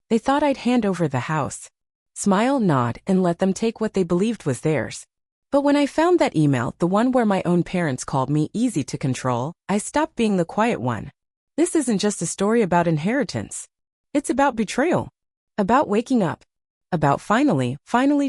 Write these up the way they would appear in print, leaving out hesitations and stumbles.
They thought I'd hand over the house. Smile, nod, and let them take what they believed was theirs. But when I found that email, the one where my own parents called me easy to control, I stopped being the quiet one. This isn't just a story about inheritance. It's about betrayal. About waking up. About finally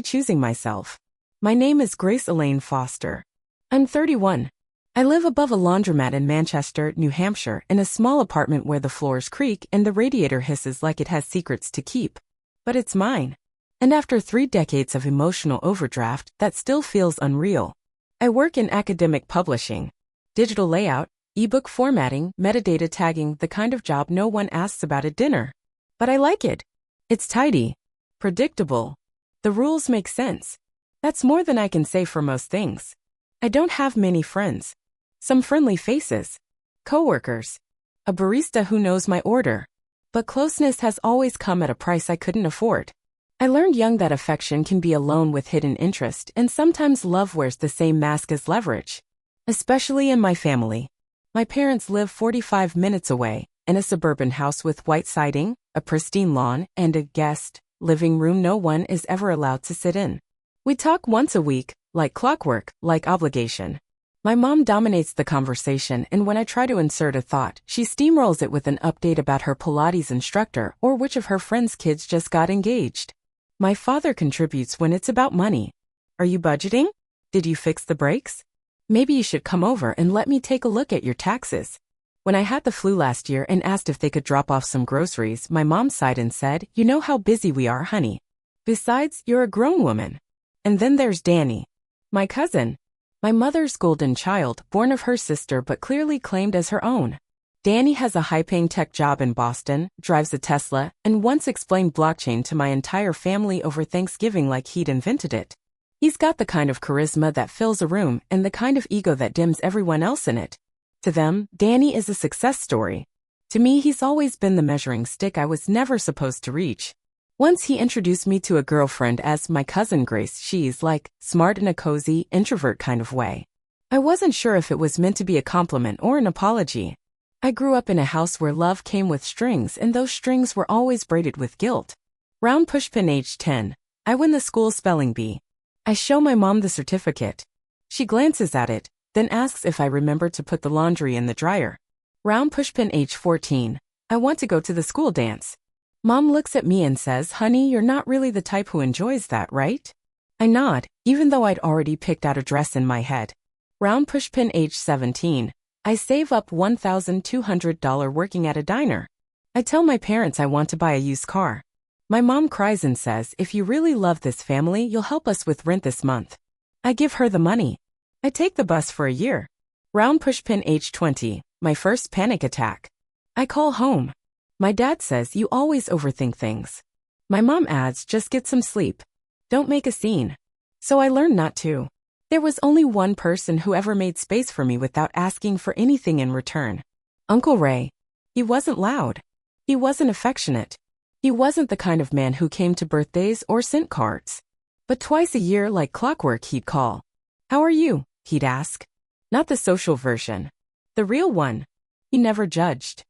choosing myself. My name is Elaine Foster. I'm 31. I live above a laundromat in Manchester, New Hampshire, in a small apartment where the floors creak and the radiator hisses like it has secrets to keep. But it's mine. And after 3 decades of emotional overdraft, that still feels unreal. I work in academic publishing. Digital layout, ebook formatting, metadata tagging, the kind of job no one asks about at dinner. But I like it. It's tidy. Predictable. The rules make sense. That's more than I can say for most things. I don't have many friends. Some friendly faces. Coworkers. A barista who knows my order. But closeness has always come at a price I couldn't afford. I learned young that affection can be a loan with hidden interest, and sometimes love wears the same mask as leverage. Especially in my family. My parents live 45 minutes away, in a suburban house with white siding, a pristine lawn, and a guest living room no one is ever allowed to sit in. We talk once a week, like clockwork, like obligation. My mom dominates the conversation, and when I try to insert a thought, she steamrolls it with an update about her Pilates instructor or which of her friends' kids just got engaged. My father contributes when it's about money. Are you budgeting? Did you fix the brakes? Maybe you should come over and let me take a look at your taxes. When I had the flu last year and asked if they could drop off some groceries, my mom sighed and said, "You know how busy we are, honey. Besides, you're a grown woman." And then there's Danny. My cousin. My mother's golden child, born of her sister but clearly claimed as her own. Danny has a high-paying tech job in Boston, drives a Tesla, and once explained blockchain to my entire family over Thanksgiving like he'd invented it. He's got the kind of charisma that fills a room and the kind of ego that dims everyone else in it. To them, Danny is a success story. To me, he's always been the measuring stick I was never supposed to reach. Once he introduced me to a girlfriend as my cousin Grace. She's like, smart in a cozy, introvert kind of way. I wasn't sure if it was meant to be a compliment or an apology. I grew up in a house where love came with strings, and those strings were always braided with guilt. Round pushpin age 10. I win the school spelling bee. I show my mom the certificate. She glances at it, then asks if I remember to put the laundry in the dryer. Round pushpin age 14. I want to go to the school dance. Mom looks at me and says, "Honey, you're not really the type who enjoys that, right?" I nod, even though I'd already picked out a dress in my head. Round pushpin age 17. I save up $1,200 working at a diner. I tell my parents I want to buy a used car. My mom cries and says, "If you really love this family, you'll help us with rent this month." I give her the money. I take the bus for a year. Round pushpin age 20. My first panic attack. I call home. My dad says, "You always overthink things." My mom adds, "Just get some sleep. Don't make a scene." So I learned not to. There was only one person who ever made space for me without asking for anything in return. Uncle Ray. He wasn't loud. He wasn't affectionate. He wasn't the kind of man who came to birthdays or sent cards. But twice a year, like clockwork, he'd call. "How are you?" he'd ask. Not the social version. The real one. He never judged.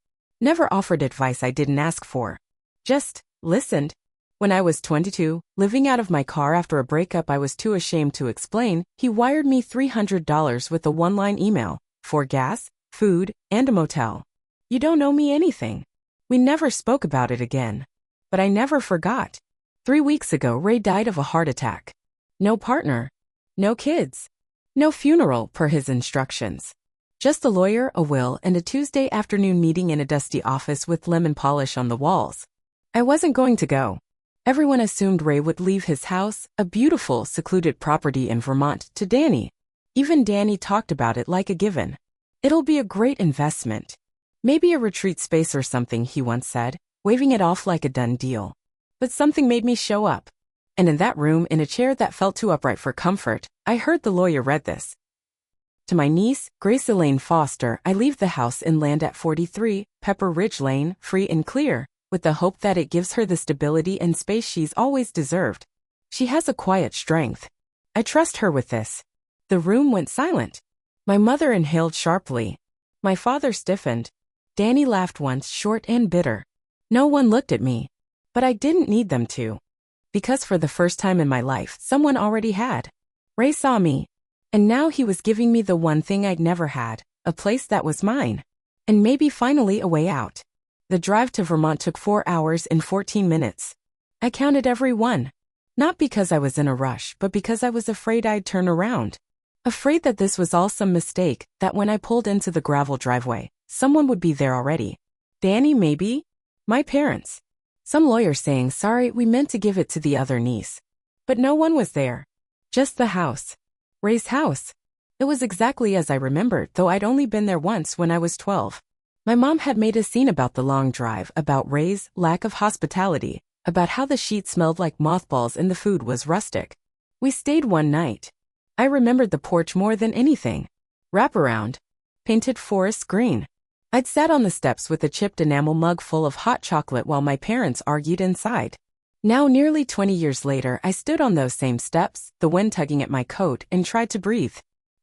Never offered advice I didn't ask for. Just listened. When I was 22, living out of my car after a breakup I was too ashamed to explain, he wired me $300 with a one-line email, for gas, food, and a motel. You don't owe me anything. We never spoke about it again. But I never forgot. 3 weeks ago, Ray died of a heart attack. No partner. No kids. No funeral, per his instructions. Just a lawyer, a will, and a Tuesday afternoon meeting in a dusty office with lemon polish on the walls. I wasn't going to go. Everyone assumed Ray would leave his house, a beautiful, secluded property in Vermont, to Danny. Even Danny talked about it like a given. "It'll be a great investment. Maybe a retreat space or something," he once said, waving it off like a done deal. But something made me show up. And in that room, in a chair that felt too upright for comfort, I heard the lawyer read this. To my niece, Elaine Foster, I leave the house and land at 43 Pepper Ridge Lane, free and clear, with the hope that it gives her the stability and space she's always deserved. She has a quiet strength. I trust her with this. The room went silent. My mother inhaled sharply. My father stiffened. Danny laughed once, short and bitter. No one looked at me. But I didn't need them to. Because for the first time in my life, someone already had. Ray saw me. And now he was giving me the one thing I'd never had, a place that was mine. And maybe finally a way out. The drive to Vermont took 4 hours and 14 minutes. I counted every one. Not because I was in a rush, but because I was afraid I'd turn around. Afraid that this was all some mistake, that when I pulled into the gravel driveway, someone would be there already. Danny, maybe? My parents. Some lawyer saying, sorry, we meant to give it to the other niece. But no one was there. Just the house. Ray's house. It was exactly as I remembered, though I'd only been there once when I was 12. My mom had made a scene about the long drive, about Ray's lack of hospitality, about how the sheet smelled like mothballs and the food was rustic. We stayed one night. I remembered the porch more than anything. Wraparound. Painted forest green. I'd sat on the steps with a chipped enamel mug full of hot chocolate while my parents argued inside. Now, nearly 20 years later, I stood on those same steps, the wind tugging at my coat, and tried to breathe.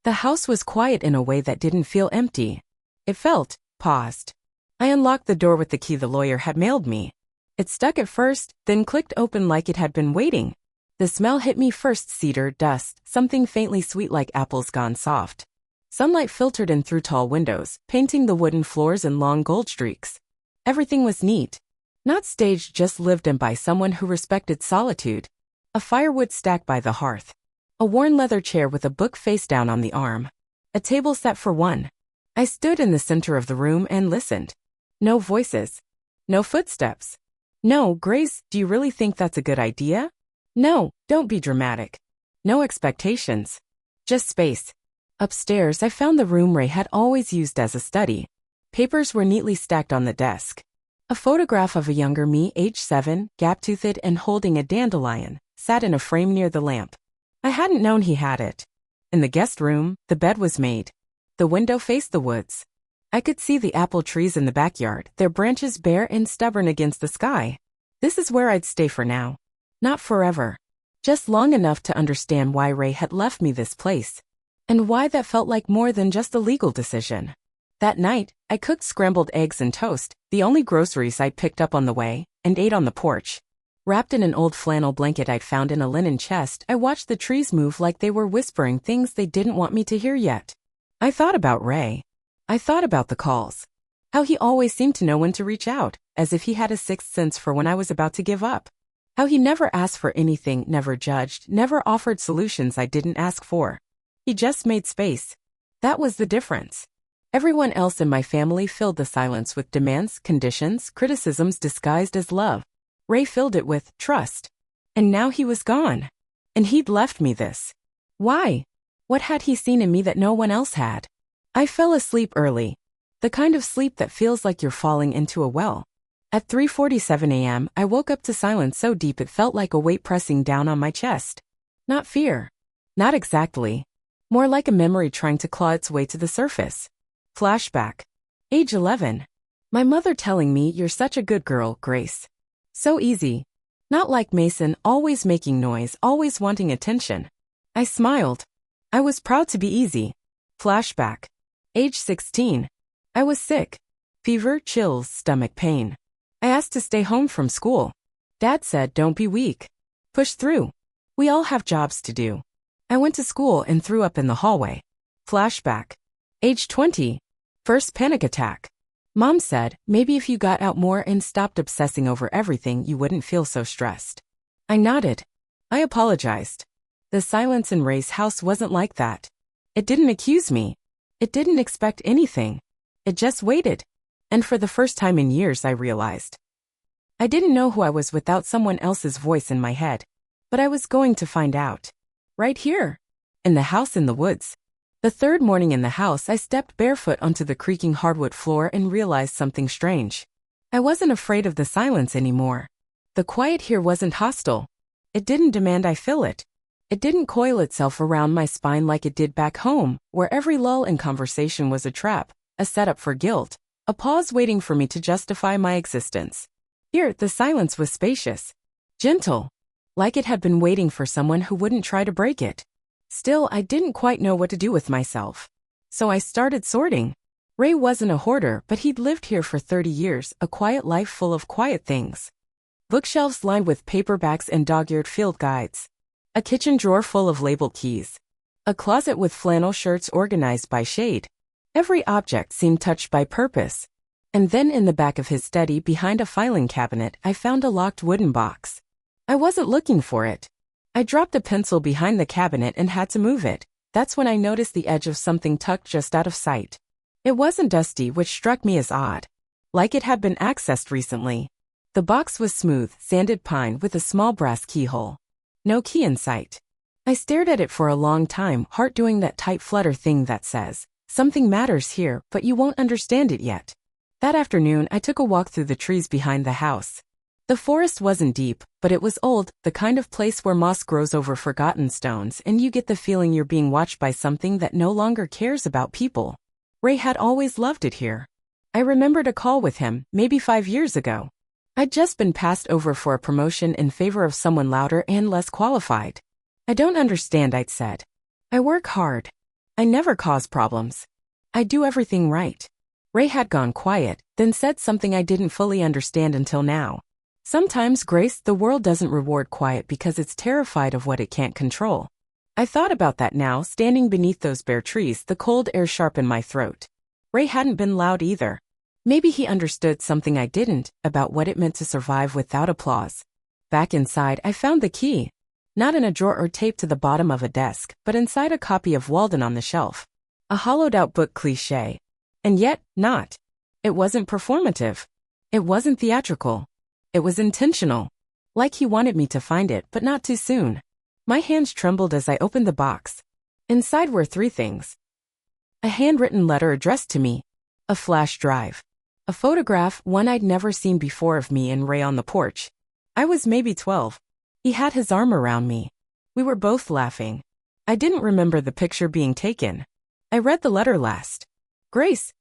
The house was quiet in a way that didn't feel empty. It felt paused. I unlocked the door with the key the lawyer had mailed me. It stuck at first, then clicked open like it had been waiting. The smell hit me first: cedar, dust, something faintly sweet like apples gone soft. Sunlight filtered in through tall windows, painting the wooden floors in long gold streaks. Everything was neat. Not staged, just lived in by someone who respected solitude. A firewood stack by the hearth. A worn leather chair with a book face down on the arm. A table set for one. I stood in the center of the room and listened. No voices. No footsteps. No, Grace, do you really think that's a good idea? No, don't be dramatic. No expectations. Just space. Upstairs, I found the room Ray had always used as a study. Papers were neatly stacked on the desk. A photograph of a younger me, age 7, gap-toothed and holding a dandelion, sat in a frame near the lamp. I hadn't known he had it. In the guest room, the bed was made. The window faced the woods. I could see the apple trees in the backyard, their branches bare and stubborn against the sky. This is where I'd stay for now. Not forever. Just long enough to understand why Ray had left me this place. And why that felt like more than just a legal decision. That night, I cooked scrambled eggs and toast, the only groceries I'd picked up on the way, and ate on the porch. Wrapped in an old flannel blanket I'd found in a linen chest, I watched the trees move like they were whispering things they didn't want me to hear yet. I thought about Ray. I thought about the calls. How he always seemed to know when to reach out, as if he had a sixth sense for when I was about to give up. How he never asked for anything, never judged, never offered solutions I didn't ask for. He just made space. That was the difference. Everyone else in my family filled the silence with demands, conditions, criticisms disguised as love. Ray filled it with trust. And now he was gone. And he'd left me this. Why? What had he seen in me that no one else had? I fell asleep early. The kind of sleep that feels like you're falling into a well. At 3:47 a.m., I woke up to silence so deep it felt like a weight pressing down on my chest. Not fear. Not exactly. More like a memory trying to claw its way to the surface. Flashback. Age 11. My mother telling me, "You're such a good girl, Grace." So easy. Not like Mason, always making noise, always wanting attention. I smiled. I was proud to be easy. Flashback. Age 16. I was sick. Fever, chills, stomach pain. I asked to stay home from school. Dad said, "Don't be weak. Push through. We all have jobs to do." I went to school and threw up in the hallway. Flashback. Age 20. First panic attack. Mom said, maybe if you got out more and stopped obsessing over everything, you wouldn't feel so stressed. I nodded. I apologized. The silence in Ray's house wasn't like that. It didn't accuse me. It didn't expect anything. It just waited. And for the first time in years, I realized. I didn't know who I was without someone else's voice in my head. But I was going to find out. Right here. In the house in the woods. The third morning in the house, I stepped barefoot onto the creaking hardwood floor and realized something strange. I wasn't afraid of the silence anymore. The quiet here wasn't hostile. It didn't demand I fill it. It didn't coil itself around my spine like it did back home, where every lull in conversation was a trap, a setup for guilt, a pause waiting for me to justify my existence. Here, the silence was spacious. Gentle. Like it had been waiting for someone who wouldn't try to break it. Still, I didn't quite know what to do with myself. So I started sorting. Ray wasn't a hoarder, but he'd lived here for 30 years, a quiet life full of quiet things. Bookshelves lined with paperbacks and dog-eared field guides. A kitchen drawer full of labeled keys. A closet with flannel shirts organized by shade. Every object seemed touched by purpose. And then in the back of his study behind a filing cabinet, I found a locked wooden box. I wasn't looking for it. I dropped a pencil behind the cabinet and had to move it. That's when I noticed the edge of something tucked just out of sight. It wasn't dusty, which struck me as odd. Like it had been accessed recently. The box was smooth, sanded pine with a small brass keyhole. No key in sight. I stared at it for a long time, heart doing that tight flutter thing that says, something matters here, but you won't understand it yet. That afternoon, I took a walk through the trees behind the house. The forest wasn't deep, but it was old, the kind of place where moss grows over forgotten stones and you get the feeling you're being watched by something that no longer cares about people. Ray had always loved it here. I remembered a call with him, maybe 5 years ago. I'd just been passed over for a promotion in favor of someone louder and less qualified. I don't understand, I'd said. I work hard. I never cause problems. I do everything right. Ray had gone quiet, then said something I didn't fully understand until now. Sometimes, Grace, the world doesn't reward quiet because it's terrified of what it can't control. I thought about that now, standing beneath those bare trees, the cold air sharp in my throat. Ray hadn't been loud either. Maybe he understood something I didn't, about what it meant to survive without applause. Back inside, I found the key. Not in a drawer or taped to the bottom of a desk, but inside a copy of Walden on the shelf. A hollowed-out book cliché. And yet, not. It wasn't performative. It wasn't theatrical. It was intentional. Like he wanted me to find it, but not too soon. My hands trembled as I opened the box. Inside were 3 things. A handwritten letter addressed to me. A flash drive. A photograph, one I'd never seen before, of me and Ray on the porch. I was maybe 12. He had his arm around me. We were both laughing. I didn't remember the picture being taken. I read the letter last. Grace,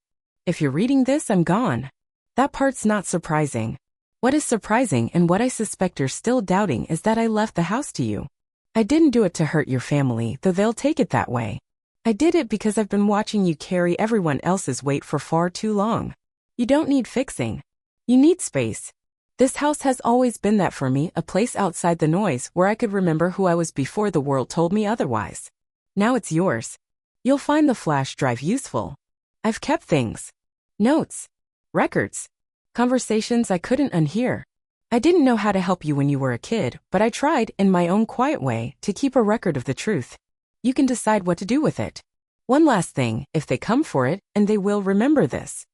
if you're reading this, I'm gone. That part's not surprising. What is surprising, and what I suspect you're still doubting, is that I left the house to you. I didn't do it to hurt your family, though they'll take it that way. I did it because I've been watching you carry everyone else's weight for far too long. You don't need fixing. You need space. This house has always been that for me, a place outside the noise where I could remember who I was before the world told me otherwise. Now it's yours. You'll find the flash drive useful. I've kept things. Notes. Records. Conversations I couldn't unhear. I didn't know how to help you when you were a kid, but I tried, in my own quiet way, to keep a record of the truth. You can decide what to do with it. One last thing, if they come for it, and they will, remember this.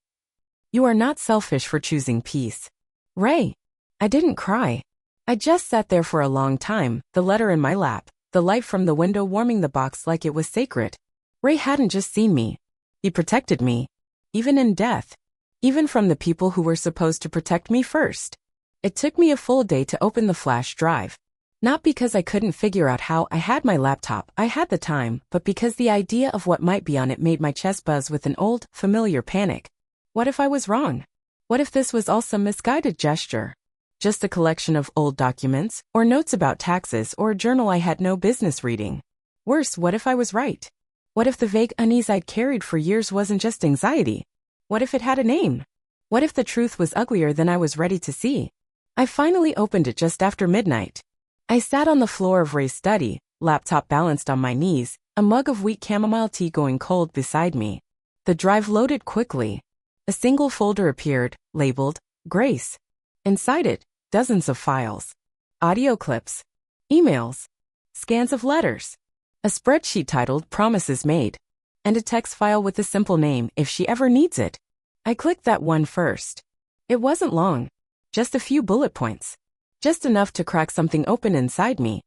You are not selfish for choosing peace. Ray. I didn't cry. I just sat there for a long time, the letter in my lap, the light from the window warming the box like it was sacred. Ray hadn't just seen me. He protected me. Even in death. Even from the people who were supposed to protect me first. It took me a full day to open the flash drive. Not because I couldn't figure out how. I had my laptop, I had the time, but because the idea of what might be on it made my chest buzz with an old, familiar panic. What if I was wrong? What if this was all some misguided gesture? Just a collection of old documents, or notes about taxes, or a journal I had no business reading? Worse, what if I was right? What if the vague unease I'd carried for years wasn't just anxiety? What if it had a name? What if the truth was uglier than I was ready to see? I finally opened it just after midnight. I sat on the floor of Ray's study, laptop balanced on my knees, a mug of weak chamomile tea going cold beside me. The drive loaded quickly. A single folder appeared, labeled, Grace. Inside it, dozens of files. Audio clips. Emails. Scans of letters. A spreadsheet titled Promises Made. And a text file with the simple name, If She Ever Needs It. I clicked that one first. It wasn't long. Just a few bullet points. Just enough to crack something open inside me.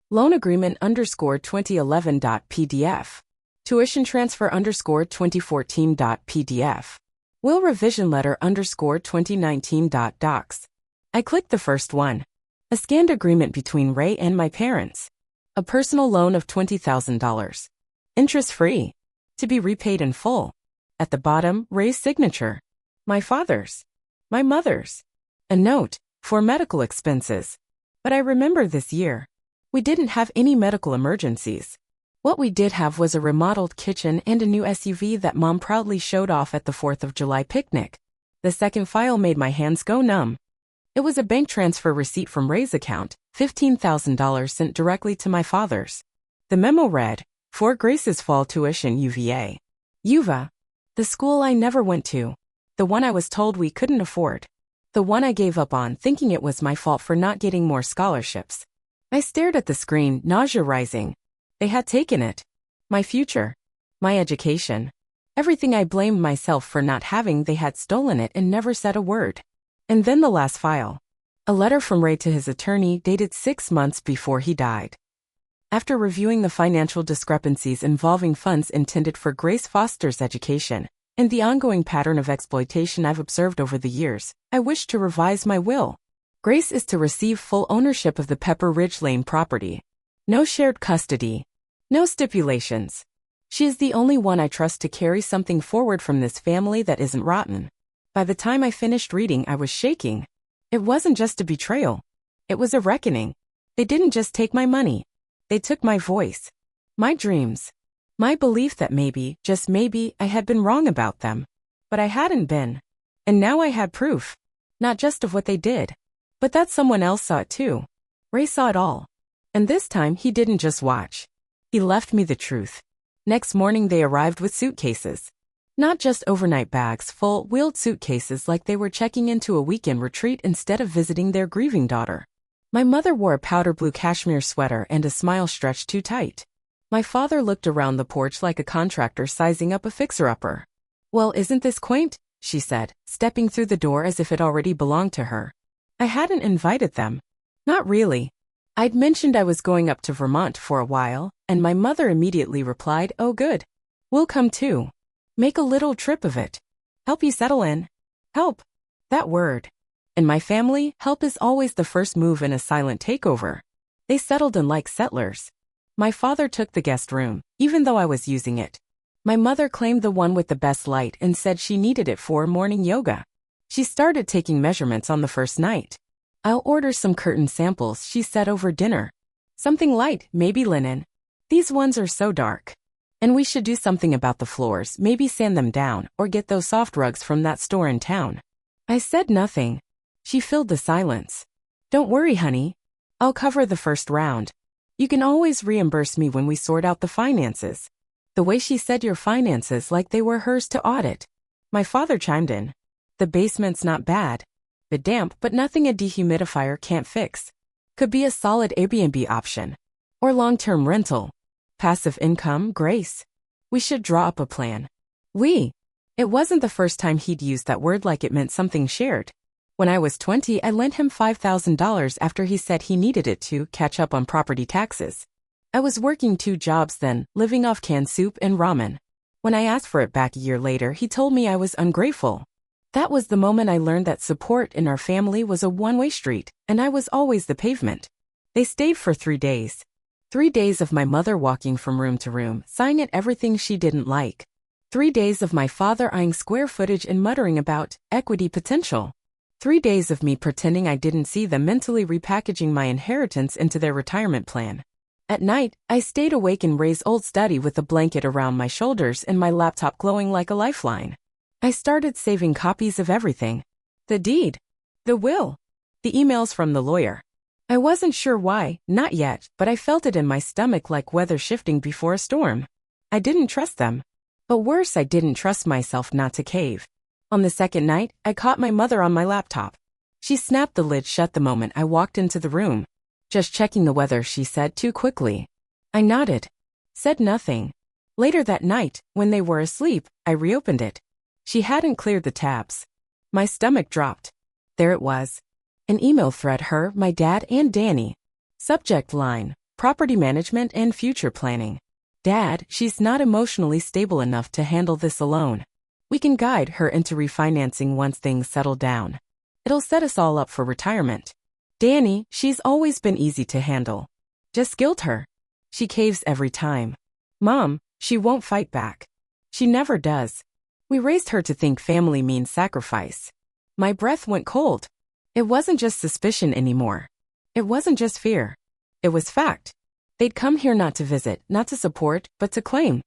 Loan agreement _2011.pdf. Tuition transfer _2014.pdf. Will revision letter _2019.docs. I clicked the first one. A scanned agreement between Ray and my parents. A personal loan of $20,000. Interest-free. To be repaid in full. At the bottom, Ray's signature. My father's. My mother's. A note, for medical expenses. But I remember this year. We didn't have any medical emergencies. What we did have was a remodeled kitchen and a new SUV that Mom proudly showed off at the 4th of July picnic. The second file made my hands go numb. It was a bank transfer receipt from Ray's account, $15,000 sent directly to my father's. The memo read, "For Grace's fall tuition UVA. UVA. The school I never went to. The one I was told we couldn't afford. The one I gave up on thinking it was my fault for not getting more scholarships." I stared at the screen, nausea rising. They had taken it. My future. My education. Everything I blamed myself for not having, they had stolen it and never said a word. And then the last file. A letter from Ray to his attorney dated 6 months before he died. After reviewing the financial discrepancies involving funds intended for Grace Foster's education, and the ongoing pattern of exploitation I've observed over the years, I wish to revise my will. Grace is to receive full ownership of the Pepper Ridge Lane property. No shared custody. No stipulations. She is the only one I trust to carry something forward from this family that isn't rotten. By the time I finished reading, I was shaking. It wasn't just a betrayal. It was a reckoning. They didn't just take my money. They took my voice. My dreams. My belief that maybe, just maybe, I had been wrong about them. But I hadn't been. And now I had proof. Not just of what they did, but that someone else saw it too. Ray saw it all. And this time he didn't just watch. He left me the truth. Next morning they arrived with suitcases. Not just overnight bags full, wheeled suitcases like they were checking into a weekend retreat instead of visiting their grieving daughter. My mother wore a powder blue cashmere sweater and a smile stretched too tight. My father looked around the porch like a contractor sizing up a fixer-upper. "Well, isn't this quaint?" she said, stepping through the door as if it already belonged to her. I hadn't invited them. Not really. I'd mentioned I was going up to Vermont for a while, and my mother immediately replied, "Oh good. We'll come too. Make a little trip of it. Help you settle in." Help. That word. In my family, help is always the first move in a silent takeover. They settled in like settlers. My father took the guest room, even though I was using it. My mother claimed the one with the best light and said she needed it for morning yoga. She started taking measurements on the first night. "I'll order some curtain samples," she said over dinner. "Something light, maybe linen. These ones are so dark. And we should do something about the floors, maybe sand them down, or get those soft rugs from that store in town." I said nothing. She filled the silence. "Don't worry, honey. I'll cover the first round. You can always reimburse me when we sort out the finances." The way she said your finances like they were hers to audit. My father chimed in. "The basement's not bad. Bit damp, but nothing a dehumidifier can't fix. Could be a solid Airbnb option. Or long-term rental. Passive income, Grace. We should draw up a plan." It wasn't the first time he'd used that word like it meant something shared. When I was 20, I lent him $5,000 after he said he needed it to catch up on property taxes. I was working 2 jobs then, living off canned soup and ramen. When I asked for it back a year later, he told me I was ungrateful. That was the moment I learned that support in our family was a one-way street, and I was always the pavement. They stayed for 3 days. 3 days of my mother walking from room to room, sighing at everything she didn't like. 3 days of my father eyeing square footage and muttering about equity potential. 3 days of me pretending I didn't see them mentally repackaging my inheritance into their retirement plan. At night, I stayed awake in Ray's old study with a blanket around my shoulders and my laptop glowing like a lifeline. I started saving copies of everything. The deed. The will. The emails from the lawyer. I wasn't sure why, not yet, but I felt it in my stomach like weather shifting before a storm. I didn't trust them. But worse, I didn't trust myself not to cave. On the second night, I caught my mother on my laptop. She snapped the lid shut the moment I walked into the room. "Just checking the weather," she said too quickly. I nodded. Said nothing. Later that night, when they were asleep, I reopened it. She hadn't cleared the tabs. My stomach dropped. There it was. An email thread, her, my dad, and Danny. Subject line, property management and future planning. "Dad, she's not emotionally stable enough to handle this alone. We can guide her into refinancing once things settle down. It'll set us all up for retirement. Danny, she's always been easy to handle. Just guilt her. She caves every time. Mom, she won't fight back. She never does. We raised her to think family means sacrifice." My breath went cold. It wasn't just suspicion anymore. It wasn't just fear. It was fact. They'd come here not to visit, not to support, but to claim.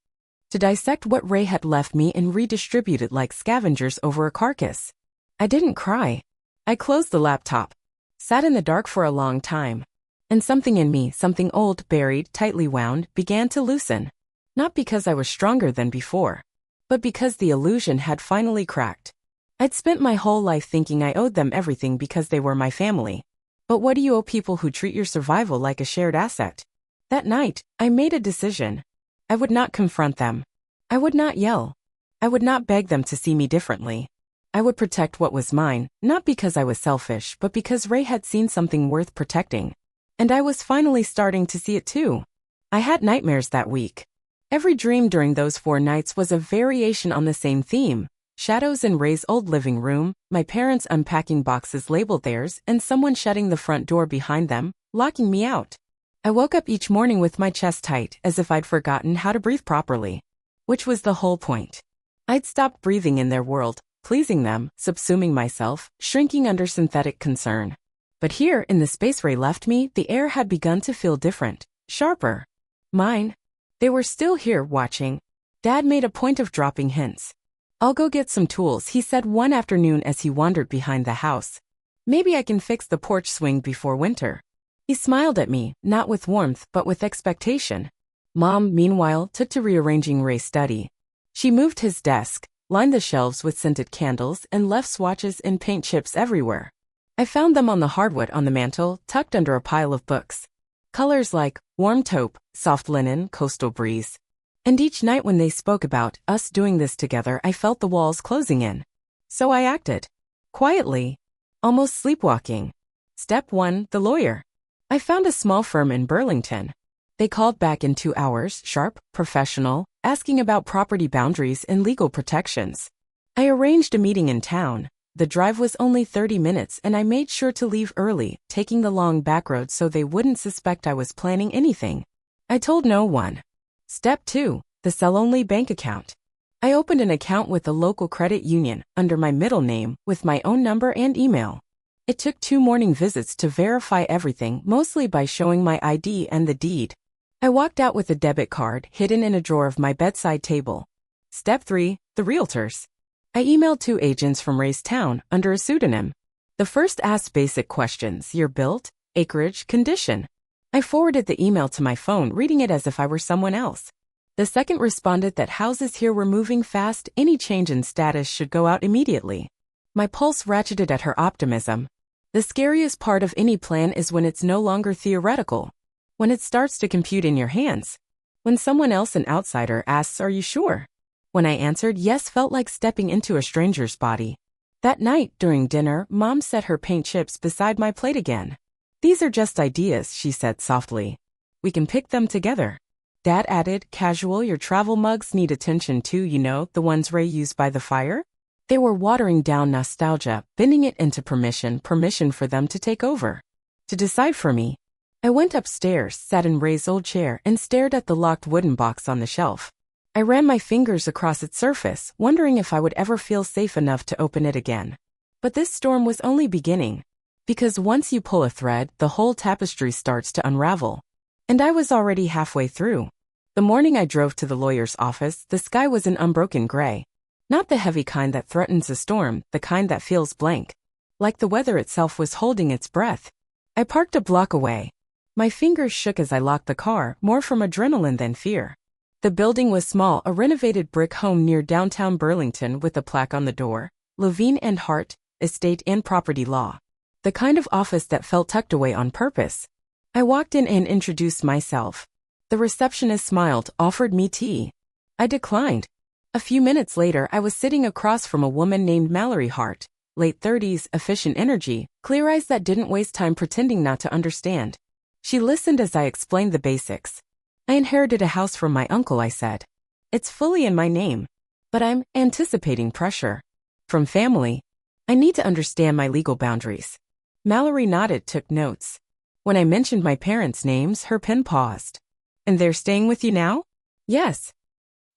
To dissect what Ray had left me and redistribute it like scavengers over a carcass. I didn't cry. I closed the laptop, sat in the dark for a long time, and something in me, something old, buried, tightly wound, began to loosen. Not because I was stronger than before, but because the illusion had finally cracked. I'd spent my whole life thinking I owed them everything because they were my family. But what do you owe people who treat your survival like a shared asset? That night, I made a decision. I would not confront them. I would not yell. I would not beg them to see me differently. I would protect what was mine, not because I was selfish, but because Ray had seen something worth protecting. And I was finally starting to see it too. I had nightmares that week. Every dream during those 4 nights was a variation on the same theme. Shadows in Ray's old living room, my parents unpacking boxes labeled theirs, and someone shutting the front door behind them, locking me out. I woke up each morning with my chest tight, as if I'd forgotten how to breathe properly. Which was the whole point. I'd stopped breathing in their world, pleasing them, subsuming myself, shrinking under synthetic concern. But here, in the space Ray left me, the air had begun to feel different, sharper. Mine. They were still here, watching. Dad made a point of dropping hints. I'll go get some tools, he said one afternoon as he wandered behind the house. Maybe I can fix the porch swing before winter. He smiled at me, not with warmth, but with expectation. Mom, meanwhile, took to rearranging Ray's study. She moved his desk, lined the shelves with scented candles, and left swatches and paint chips everywhere. I found them on the hardwood on the mantel, tucked under a pile of books. Colors like warm taupe, soft linen, coastal breeze. And each night when they spoke about us doing this together, I felt the walls closing in. So I acted. Quietly. Almost sleepwalking. Step 1, the lawyer. I found a small firm in Burlington. They called back in 2 hours, sharp, professional, asking about property boundaries and legal protections. I arranged a meeting in town. The drive was only 30 minutes and I made sure to leave early, taking the long back road so they wouldn't suspect I was planning anything. I told no one. Step 2, the sell-only bank account. I opened an account with a local credit union, under my middle name, with my own number and email. It took 2 morning visits to verify everything, mostly by showing my ID and the deed. I walked out with a debit card hidden in a drawer of my bedside table. Step 3, the realtors. I emailed 2 agents from Ray's town, under a pseudonym. The first asked basic questions: year built, acreage, condition. I forwarded the email to my phone, reading it as if I were someone else. The second responded that houses here were moving fast, any change in status should go out immediately. My pulse ratcheted at her optimism. The scariest part of any plan is when it's no longer theoretical. When it starts to compute in your hands. When someone else, an outsider, asks, "Are you sure?" When I answered yes, felt like stepping into a stranger's body. That night, during dinner, Mom set her paint chips beside my plate again. "These are just ideas," she said softly. "We can pick them together." Dad added, "Casual, your travel mugs need attention too, you know, the ones Ray used by the fire?" They were watering down nostalgia, bending it into permission for them to take over. To decide for me. I went upstairs, sat in Ray's old chair, and stared at the locked wooden box on the shelf. I ran my fingers across its surface, wondering if I would ever feel safe enough to open it again. But this storm was only beginning. Because once you pull a thread, the whole tapestry starts to unravel. And I was already halfway through. The morning I drove to the lawyer's office, the sky was an unbroken gray. Not the heavy kind that threatens a storm, the kind that feels blank. Like the weather itself was holding its breath. I parked a block away. My fingers shook as I locked the car, more from adrenaline than fear. The building was small, a renovated brick home near downtown Burlington with a plaque on the door, Levine and Hart, Estate and Property Law. The kind of office that felt tucked away on purpose. I walked in and introduced myself. The receptionist smiled, offered me tea. I declined. A few minutes later, I was sitting across from a woman named Mallory Hart, late 30s, efficient energy, clear eyes that didn't waste time pretending not to understand. She listened as I explained the basics. "I inherited a house from my uncle," I said. "It's fully in my name. But I'm anticipating pressure. From family. I need to understand my legal boundaries." Mallory nodded, took notes. When I mentioned my parents' names, her pen paused. "And they're staying with you now?" "Yes."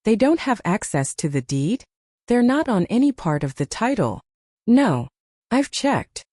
"They don't have access to the deed?" "They're not on any part of the title." "No. I've checked."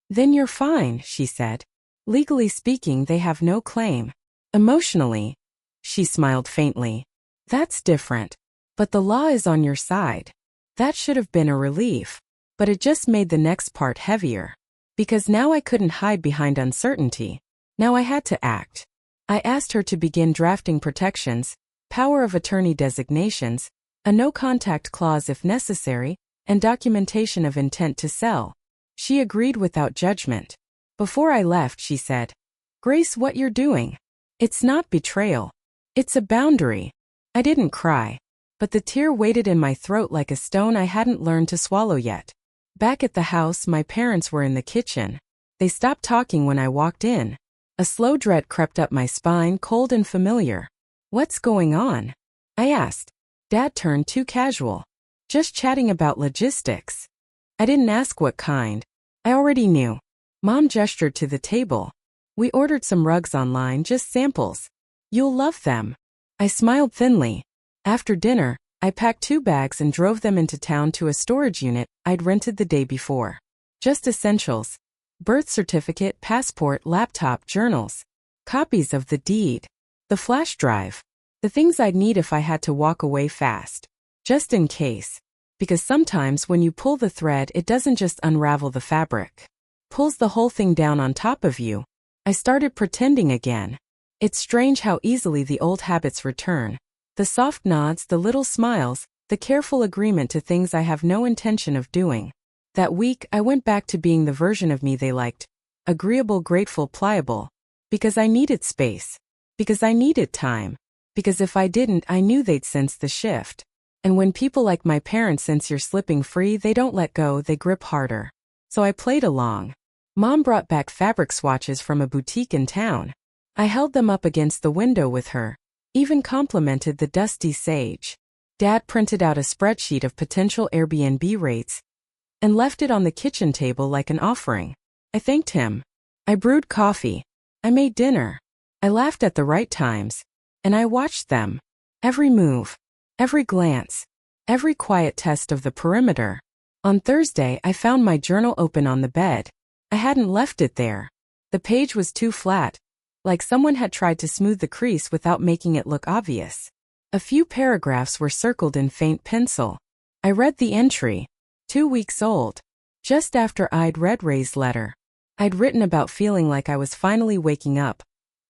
"Then you're fine," she said. "Legally speaking, they have no claim. Emotionally," she smiled faintly, "that's different. But the law is on your side." That should have been a relief. But it just made the next part heavier. Because now I couldn't hide behind uncertainty. Now I had to act. I asked her to begin drafting protections, power of attorney designations, a no-contact clause if necessary, and documentation of intent to sell. She agreed without judgment. Before I left, she said, "Grace, what you're doing. It's not betrayal. It's a boundary." I didn't cry, but the tear waited in my throat like a stone I hadn't learned to swallow yet. Back at the house, my parents were in the kitchen. They stopped talking when I walked in. A slow dread crept up my spine, cold and familiar. "What's going on?" I asked. Dad turned too casual. "Just chatting about logistics." I didn't ask what kind. I already knew. Mom gestured to the table. "We ordered some rugs online, just samples. You'll love them." I smiled thinly. After dinner, I packed 2 bags and drove them into town to a storage unit I'd rented the day before. Just essentials. Birth certificate, passport, laptop, journals. Copies of the deed. The flash drive. The things I'd need if I had to walk away fast. Just in case. Because sometimes when you pull the thread, it doesn't just unravel the fabric. Pulls the whole thing down on top of you. I started pretending again. It's strange how easily the old habits return. The soft nods, the little smiles, the careful agreement to things I have no intention of doing. That week, I went back to being the version of me they liked. Agreeable, grateful, pliable. Because I needed space. Because I needed time. Because if I didn't, I knew they'd sense the shift. And when people like my parents sense you're slipping free, they don't let go, they grip harder. So I played along. Mom brought back fabric swatches from a boutique in town. I held them up against the window with her. Even complimented the dusty sage. Dad printed out a spreadsheet of potential Airbnb rates and left it on the kitchen table like an offering. I thanked him. I brewed coffee. I made dinner. I laughed at the right times. And I watched them. Every move. Every glance. Every quiet test of the perimeter. On Thursday, I found my journal open on the bed. I hadn't left it there. The page was too flat, like someone had tried to smooth the crease without making it look obvious. A few paragraphs were circled in faint pencil. I read the entry. 2 weeks old. Just after I'd read Ray's letter. I'd written about feeling like I was finally waking up.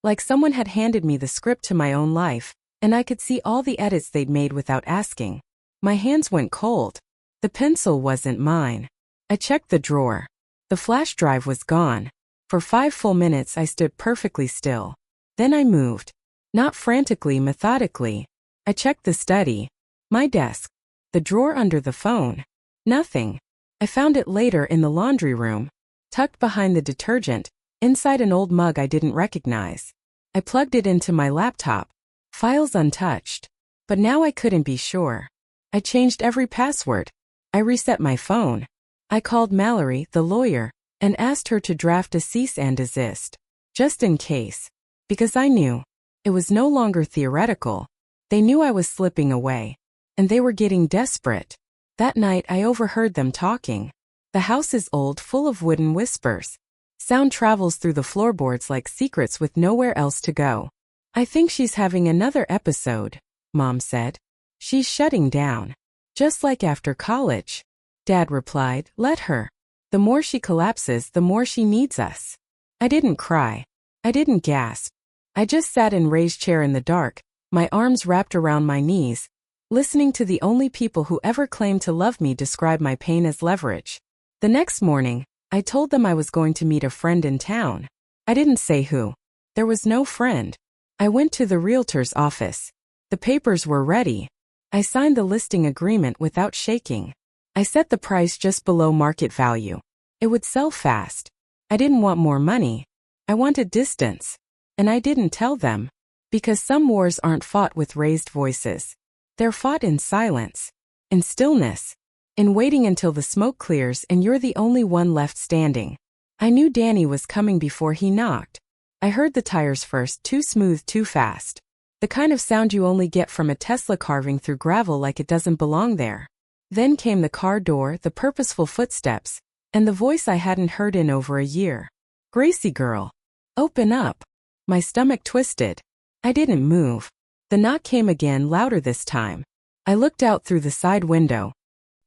Like someone had handed me the script to my own life, and I could see all the edits they'd made without asking. My hands went cold. The pencil wasn't mine. I checked the drawer. The flash drive was gone. For 5 full minutes I stood perfectly still. Then I moved. Not frantically, methodically. I checked the study. My desk. The drawer under the phone. Nothing. I found it later in the laundry room. Tucked behind the detergent, inside an old mug I didn't recognize. I plugged it into my laptop. Files untouched. But now I couldn't be sure. I changed every password. I reset my phone. I called Mallory, the lawyer, and asked her to draft a cease and desist. Just in case. Because I knew. It was no longer theoretical. They knew I was slipping away. And they were getting desperate. That night I overheard them talking. The house is old, full of wooden whispers. Sound travels through the floorboards like secrets with nowhere else to go. "I think she's having another episode," Mom said. "She's shutting down. Just like after college." Dad replied, "Let her. The more she collapses, the more she needs us." I didn't cry. I didn't gasp. I just sat in Ray's chair in the dark, my arms wrapped around my knees, listening to the only people who ever claimed to love me describe my pain as leverage. The next morning, I told them I was going to meet a friend in town. I didn't say who. There was no friend. I went to the realtor's office. The papers were ready. I signed the listing agreement without shaking. I set the price just below market value. It would sell fast. I didn't want more money. I wanted distance. And I didn't tell them. Because some wars aren't fought with raised voices. They're fought in silence. In stillness. In waiting until the smoke clears and you're the only one left standing. I knew Danny was coming before he knocked. I heard the tires first, too smooth, too fast. The kind of sound you only get from a Tesla carving through gravel like it doesn't belong there. Then came the car door, the purposeful footsteps, and the voice I hadn't heard in over a year. "Gracie girl. Open up." My stomach twisted. I didn't move. The knock came again, louder this time. I looked out through the side window.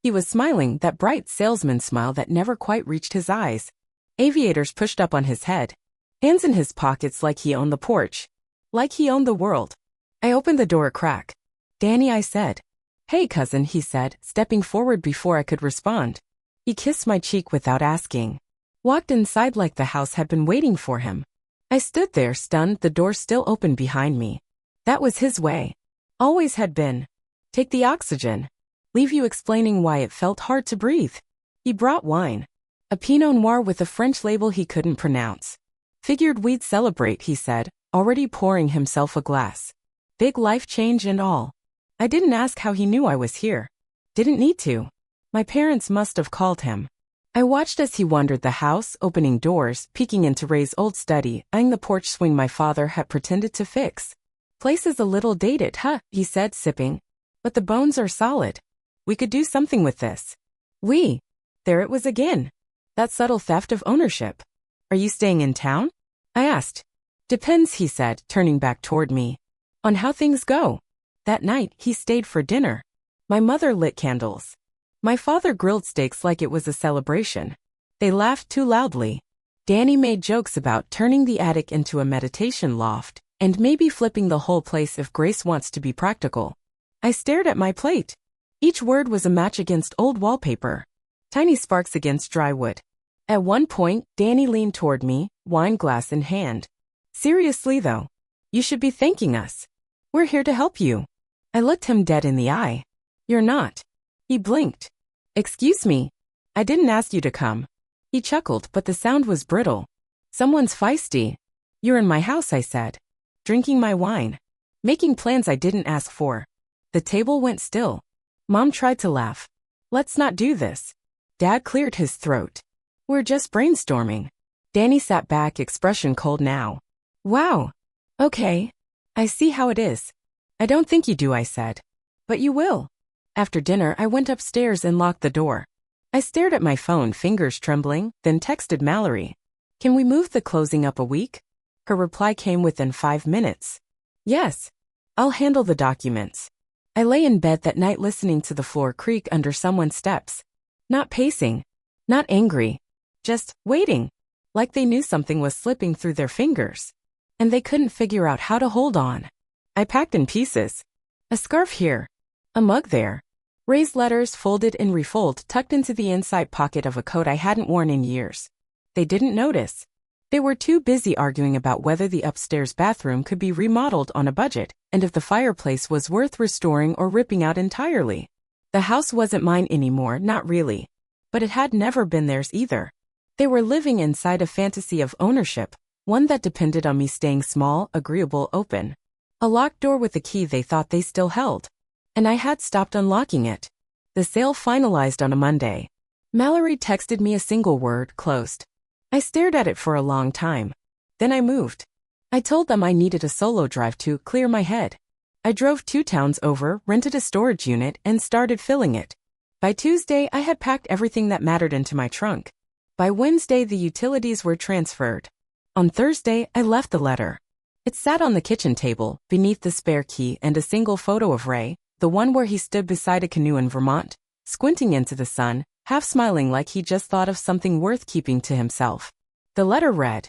He was smiling, that bright salesman smile that never quite reached his eyes. aviators pushed up on his head, hands in his pockets like he owned the porch, like he owned the world. I opened the door a crack. "Danny," I said. "Hey, cousin," he said, stepping forward before I could respond. He kissed my cheek without asking. Walked inside like the house had been waiting for him. I stood there stunned, the door still open behind me. That was his way. Always had been. Take the oxygen. Leave you explaining why it felt hard to breathe. He brought wine. A Pinot Noir with a French label he couldn't pronounce. Figured we'd celebrate, he said, already pouring himself a glass. Big life change and all. I didn't ask how he knew I was here. Didn't need to. My parents must have called him. I watched as he wandered the house, opening doors, peeking into Ray's old study, eyeing the porch swing my father had pretended to fix. "Place is a little dated, huh?" he said, sipping. "But the bones are solid. We could do something with this." There it was again. That subtle theft of ownership. "Are you staying in town?" I asked. "Depends," he said, turning back toward me. "On how things go." That night, he stayed for dinner. My mother lit candles. My father grilled steaks like it was a celebration. They laughed too loudly. Danny made jokes about turning the attic into a meditation loft, and maybe flipping the whole place if Grace wants to be practical. I stared at my plate. Each word was a match against old wallpaper. Tiny sparks against dry wood. At one point, Danny leaned toward me, wine glass in hand. "Seriously though, you should be thanking us. We're here to help you." I looked him dead in the eye. "You're not." He blinked. "Excuse me. I didn't ask you to come." He chuckled, but the sound was brittle. "Someone's feisty." "You're in my house," I said. Drinking my wine. Making plans I didn't ask for. The table went still. Mom tried to laugh. "Let's not do this." Dad cleared his throat. "We're just brainstorming." Danny sat back, expression cold now. "Wow. Okay. I see how it is." "I don't think you do," I said. "But you will." After dinner, I went upstairs and locked the door. I stared at my phone, fingers trembling, then texted Mallory. "Can we move the closing up a week?" Her reply came within 5 minutes. "Yes. I'll handle the documents." I lay in bed that night listening to the floor creak under someone's steps. Not pacing. Not angry. Just waiting. Like they knew something was slipping through their fingers. And they couldn't figure out how to hold on. I packed in pieces. A scarf here. A mug there. Ray's letters folded and refolded tucked into the inside pocket of a coat I hadn't worn in years. They didn't notice. They were too busy arguing about whether the upstairs bathroom could be remodeled on a budget, and if the fireplace was worth restoring or ripping out entirely. The house wasn't mine anymore, not really. But it had never been theirs either. They were living inside a fantasy of ownership, one that depended on me staying small, agreeable, open. A locked door with a key they thought they still held. And I had stopped unlocking it. The sale finalized on a Monday. Mallory texted me a single word, closed. I stared at it for a long time. Then I moved. I told them I needed a solo drive to clear my head. I drove 2 towns over, rented a storage unit, and started filling it. By Tuesday, I had packed everything that mattered into my trunk. By Wednesday, the utilities were transferred. On Thursday, I left the letter. It sat on the kitchen table, beneath the spare key and a single photo of Ray, the one where he stood beside a canoe in Vermont, squinting into the sun, half smiling like he just thought of something worth keeping to himself. The letter read,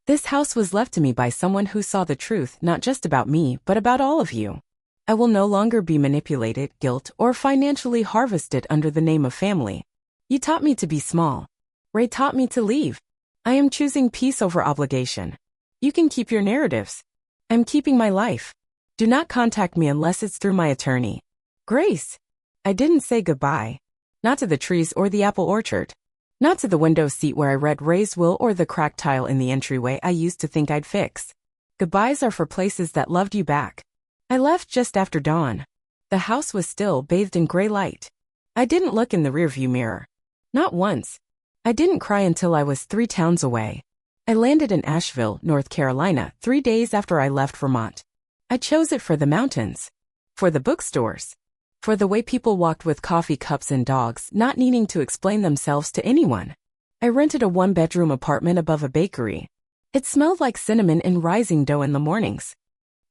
"This house was left to me by someone who saw the truth not just about me but about all of you. I will no longer be manipulated, guilt, or financially harvested under the name of family. You taught me to be small. Ray taught me to leave. I am choosing peace over obligation. You can keep your narratives. I'm keeping my life. Do not contact me unless it's through my attorney. Grace." I didn't say goodbye. Not to the trees or the apple orchard. Not to the window seat where I read Ray's will or the cracked tile in the entryway I used to think I'd fix. Goodbyes are for places that loved you back. I left just after dawn. The house was still bathed in gray light. I didn't look in the rearview mirror. Not once. I didn't cry until I was 3 towns away. I landed in Asheville, North Carolina, 3 days after I left Vermont. I chose it for the mountains. For the bookstores. For the way people walked with coffee cups and dogs, not needing to explain themselves to anyone. I rented a 1-bedroom apartment above a bakery. It smelled like cinnamon and rising dough in the mornings.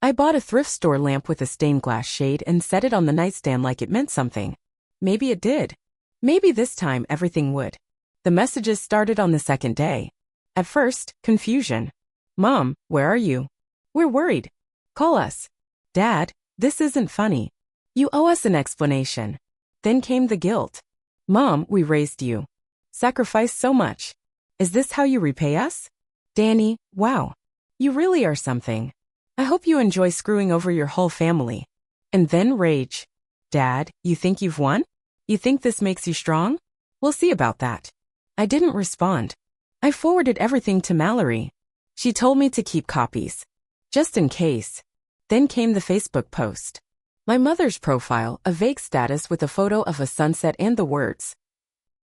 I bought a thrift store lamp with a stained glass shade and set it on the nightstand like it meant something. Maybe it did. Maybe this time everything would. The messages started on the second day. At first, confusion. Mom, where are you? We're worried. Call us. Dad, this isn't funny. You owe us an explanation. Then came the guilt. Mom, we raised you. Sacrificed so much. Is this how you repay us? Danny, wow. You really are something. I hope you enjoy screwing over your whole family. And then rage. Dad, you think you've won? You think this makes you strong? We'll see about that. I didn't respond. I forwarded everything to Mallory. She told me to keep copies. Just in case. Then came the Facebook post. My mother's profile, a vague status with a photo of a sunset and the words.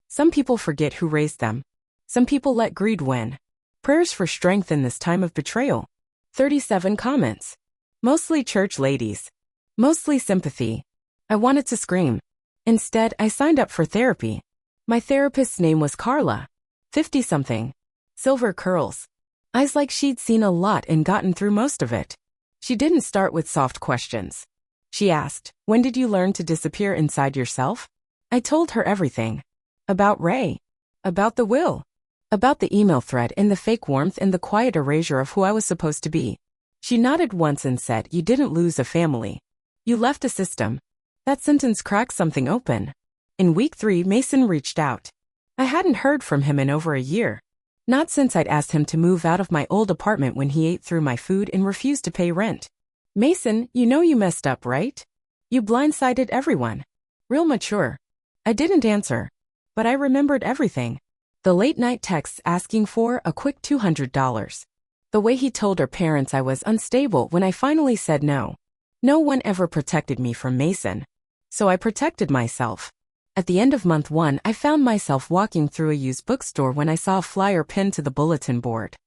Some people forget who raised them. Some people let greed win. Prayers for strength in this time of betrayal. 37 comments. Mostly church ladies. Mostly sympathy. I wanted to scream. Instead, I signed up for therapy. My therapist's name was Carla. 50-something. Silver curls. Eyes like she'd seen a lot and gotten through most of it. She didn't start with soft questions. She asked, when did you learn to disappear inside yourself? I told her everything. About Ray. About the will. About the email thread and the fake warmth and the quiet erasure of who I was supposed to be. She nodded once and said, you didn't lose a family. You left a system. That sentence cracked something open. In week 3, Mason reached out. I hadn't heard from him in over a year. Not since I'd asked him to move out of my old apartment when he ate through my food and refused to pay rent. Mason, you know you messed up, right? You blindsided everyone. Real mature. I didn't answer. But I remembered everything. The late-night texts asking for a quick $200. The way he told her parents I was unstable when I finally said no. No one ever protected me from Mason. So I protected myself. At the end of month 1, I found myself walking through a used bookstore when I saw a flyer pinned to the bulletin board.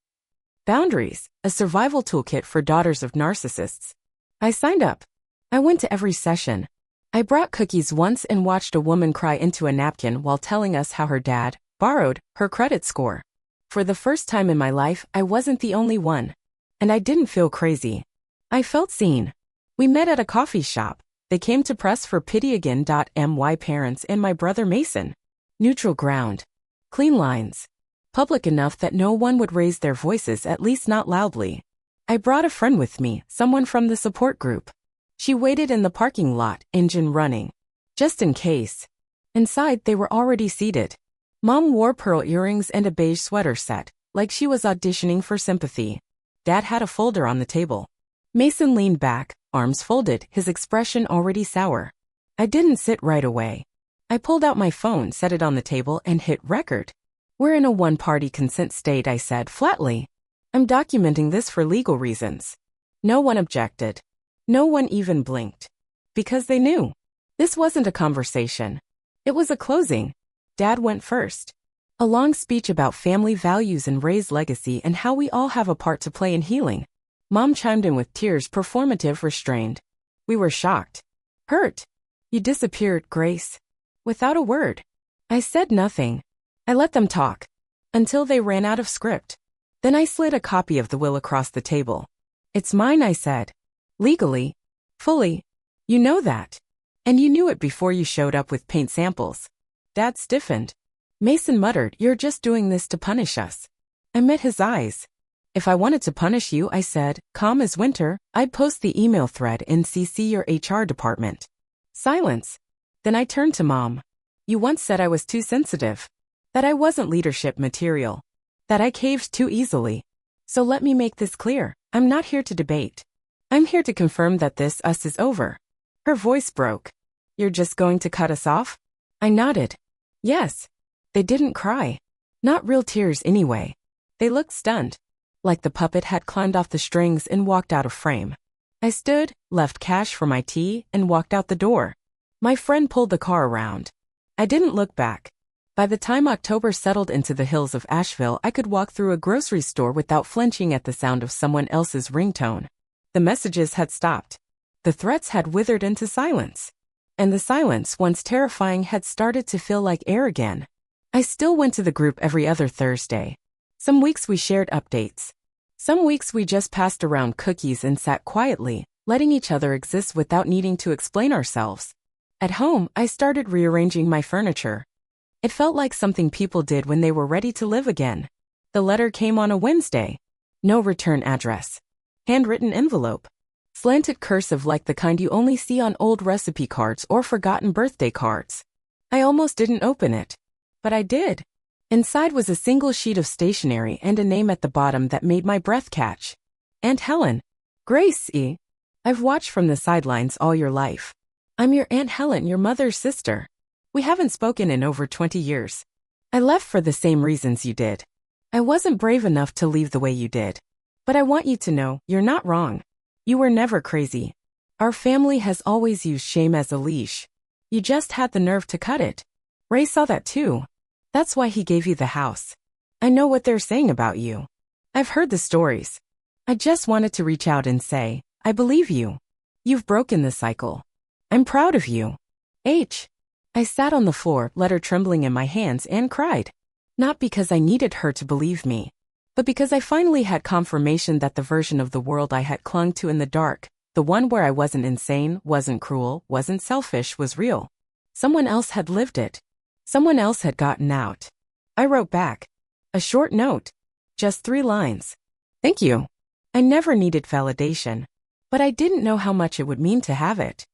Boundaries, a survival toolkit for daughters of narcissists. I signed up. I went to every session. I brought cookies once and watched a woman cry into a napkin while telling us how her dad borrowed her credit score. For the first time in my life, I wasn't the only one. And I didn't feel crazy. I felt seen. We met at a coffee shop. They came to press for pity again. My parents and my brother Mason. Neutral ground. Clean lines. Public enough that no one would raise their voices, at least not loudly. I brought a friend with me, someone from the support group. She waited in the parking lot, engine running. Just in case. Inside, they were already seated. Mom wore pearl earrings and a beige sweater set, like she was auditioning for sympathy. Dad had a folder on the table. Mason leaned back, arms folded, his expression already sour. I didn't sit right away. I pulled out my phone, set it on the table, and hit record. We're in a one-party consent state, I said flatly. I'm documenting this for legal reasons. No one objected. No one even blinked. Because they knew. This wasn't a conversation. It was a closing. Dad went first. A long speech about family values and Ray's legacy and how we all have a part to play in healing. Mom chimed in with tears, performative, restrained. We were shocked. Hurt. You disappeared, Grace. Without a word. I said nothing. I let them talk. Until they ran out of script. Then I slid a copy of the will across the table. It's mine, I said. Legally. Fully. You know that. And you knew it before you showed up with paint samples. Dad stiffened. Mason muttered, you're just doing this to punish us. I met his eyes. If I wanted to punish you, I said, calm as winter, I'd post the email thread and CC your HR department. Silence. Then I turned to Mom. You once said I was too sensitive. That I wasn't leadership material. That I caved too easily. So let me make this clear. I'm not here to debate. I'm here to confirm that this us is over. Her voice broke. You're just going to cut us off? I nodded. Yes. They didn't cry. Not real tears anyway. They looked stunned. Like the puppet had climbed off the strings and walked out of frame. I stood, left cash for my tea, and walked out the door. My friend pulled the car around. I didn't look back. By the time October settled into the hills of Asheville, I could walk through a grocery store without flinching at the sound of someone else's ringtone. The messages had stopped. The threats had withered into silence. And the silence, once terrifying, had started to feel like air again. I still went to the group every other Thursday. Some weeks we shared updates. Some weeks we just passed around cookies and sat quietly, letting each other exist without needing to explain ourselves. At home, I started rearranging my furniture. It felt like something people did when they were ready to live again. The letter came on a Wednesday. No return address. Handwritten envelope. Slanted cursive like the kind you only see on old recipe cards or forgotten birthday cards. I almost didn't open it. But I did. Inside was a single sheet of stationery and a name at the bottom that made my breath catch. Aunt Helen. Grace E. I've watched from the sidelines all your life. I'm your Aunt Helen, your mother's sister. We haven't spoken in over 20 years. I left for the same reasons you did. I wasn't brave enough to leave the way you did. But I want you to know, you're not wrong. You were never crazy. Our family has always used shame as a leash. You just had the nerve to cut it. Ray saw that too. That's why he gave you the house. I know what they're saying about you. I've heard the stories. I just wanted to reach out and say, I believe you. You've broken the cycle. I'm proud of you. H. I sat on the floor, letter trembling in my hands, and cried. Not because I needed her to believe me, but because I finally had confirmation that the version of the world I had clung to in the dark, the one where I wasn't insane, wasn't cruel, wasn't selfish, was real. Someone else had lived it. Someone else had gotten out. I wrote back. A short note. Just 3 lines. Thank you. I never needed validation, but I didn't know how much it would mean to have it.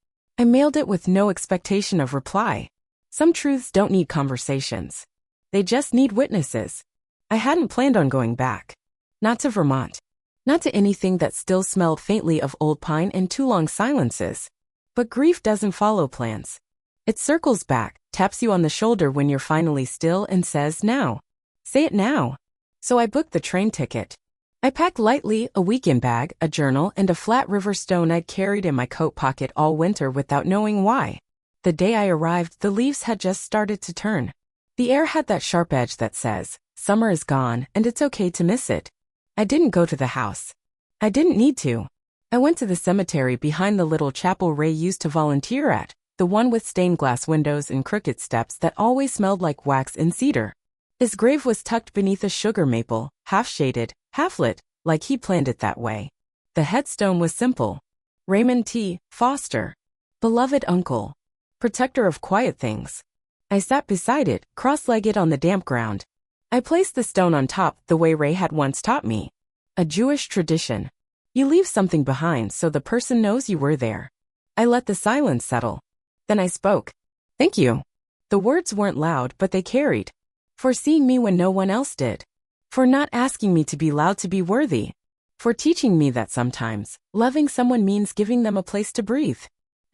I mailed it with no expectation of reply. Some truths don't need conversations. They just need witnesses. I hadn't planned on going back. Not to Vermont. Not to anything that still smelled faintly of old pine and too long silences. But grief doesn't follow plans. It circles back, taps you on the shoulder when you're finally still and says, now. Say it now. So I booked the train ticket. I packed lightly a weekend bag, a journal, and a flat river stone I'd carried in my coat pocket all winter without knowing why. The day I arrived, the leaves had just started to turn. The air had that sharp edge that says, summer is gone and it's okay to miss it. I didn't go to the house. I didn't need to. I went to the cemetery behind the little chapel Ray used to volunteer at, the one with stained glass windows and crooked steps that always smelled like wax and cedar. His grave was tucked beneath a sugar maple, half-shaded, half-lit, like he planned it that way. The headstone was simple. Raymond T. Foster. Beloved uncle. Protector of quiet things. I sat beside it, cross-legged on the damp ground. I placed the stone on top the way Ray had once taught me. A Jewish tradition. You leave something behind so the person knows you were there. I let the silence settle. Then I spoke. Thank you. The words weren't loud, but they carried. For seeing me when no one else did. For not asking me to be loud to be worthy. For teaching me that sometimes, loving someone means giving them a place to breathe.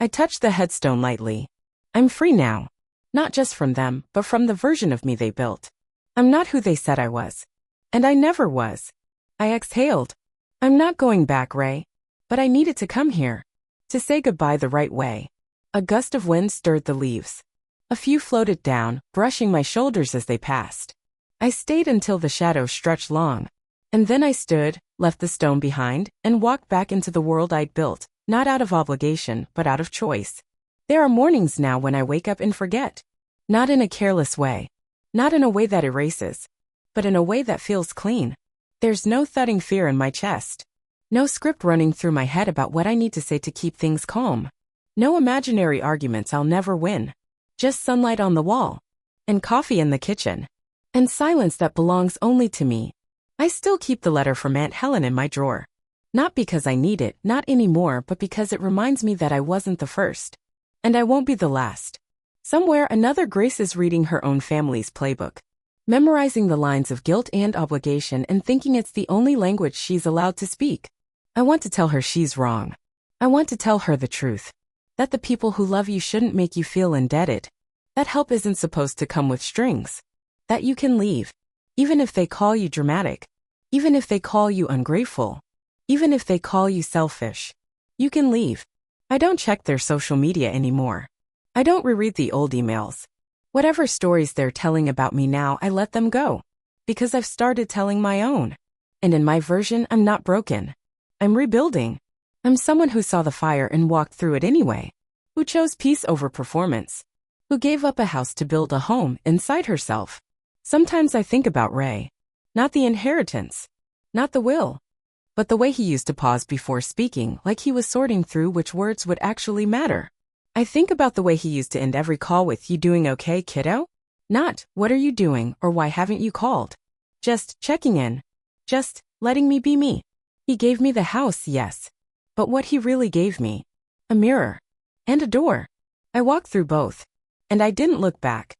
I touched the headstone lightly. I'm free now. Not just from them, but from the version of me they built. I'm not who they said I was. And I never was. I exhaled. I'm not going back, Ray. But I needed to come here. To say goodbye the right way. A gust of wind stirred the leaves. A few floated down, brushing my shoulders as they passed. I stayed until the shadows stretched long. And then I stood, left the stone behind, and walked back into the world I'd built, not out of obligation, but out of choice. There are mornings now when I wake up and forget. Not in a careless way. Not in a way that erases. But in a way that feels clean. There's no thudding fear in my chest. No script running through my head about what I need to say to keep things calm. No imaginary arguments I'll never win. Just sunlight on the wall. And coffee in the kitchen. And silence that belongs only to me. I still keep the letter from Aunt Helen in my drawer. Not because I need it, not anymore, but because it reminds me that I wasn't the first. And I won't be the last. Somewhere another Grace is reading her own family's playbook. Memorizing the lines of guilt and obligation and thinking it's the only language she's allowed to speak. I want to tell her she's wrong. I want to tell her the truth. That the people who love you shouldn't make you feel indebted. That help isn't supposed to come with strings. That you can leave. Even if they call you dramatic. Even if they call you ungrateful. Even if they call you selfish. You can leave. I don't check their social media anymore. I don't reread the old emails. Whatever stories they're telling about me now, I let them go. Because I've started telling my own. And in my version, I'm not broken. I'm rebuilding. I'm someone who saw the fire and walked through it anyway. Who chose peace over performance. Who gave up a house to build a home inside herself. Sometimes I think about Ray. Not the inheritance. Not the will. But the way he used to pause before speaking, like he was sorting through which words would actually matter. I think about the way he used to end every call with, "You doing okay, kiddo?" Not, what are you doing or why haven't you called? Just checking in. Just letting me be me. He gave me the house, yes. But what he really gave me? A mirror. And a door. I walked through both. And I didn't look back.